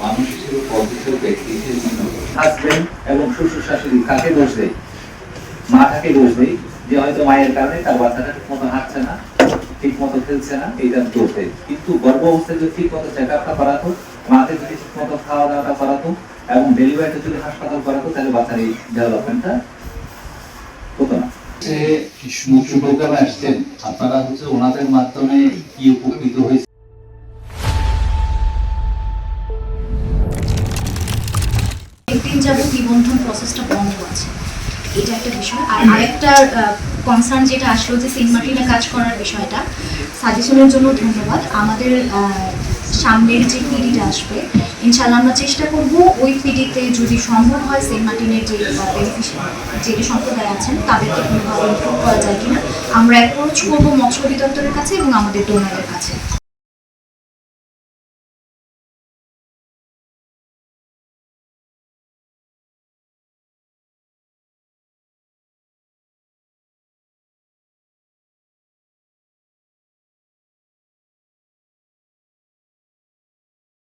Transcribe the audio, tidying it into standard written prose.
মানুষ হিসেবে পজিটিভ ব্যক্তি হিসেবে হাজবেন্ড এবং শ্বশুর শাশুড়ি কাকে দোষ দেয়? মাটাকে দোষ দেয় যে হয়তো মায়ের কারণে তার বাচ্চাটা ঠিক মতো হাঁটছে না, ঠিক মতো খেলছে না, এইটা দোষ দেয়। কিন্তু গর্ভ অবস্থায় যদি ঠিক মতো চেক আপটা করাতো, মাকে যদি ঠিক মতো খাওয়া দাওয়াটা করাতো এবং ডেলিভারিটা যদি হাসপাতাল করাতো, তাহলে বাচ্চার এই ডেভেলপমেন্টটা হতো না। মুখ্য প্রোগ্রামে আসছেন, আপনারা হচ্ছে ওনাদের মাধ্যমে কি উপকৃত হয়েছে? একদিন যাবত নিবন্ধন প্রসেসটা বন্ধ আছে, এটা একটা বিষয়। আর আরেকটা কনসার্ন যেটা আসলো যে সেন্ট মার্টিনে কাজ করার বিষয়টা, সাজেশনের জন্য ধন্যবাদ। আমাদের সামনের যে পিডিটা আসবে, ইনশাআল্লাহ আমরা চেষ্টা করব ওই পিডিতে যদি সম্ভব হয় সেন্ট মার্টিনের যে বেনিফিশিয়ারি যে সম্প্রদায় আছেন তাদেরকে কোনোভাবে ইমপ্রুভ করা যায় কিনা আমরা অ্যাপ্রোচ করবো মৎস্য অধিদপ্তরের কাছে এবং আমাদের ডোনারের কাছে।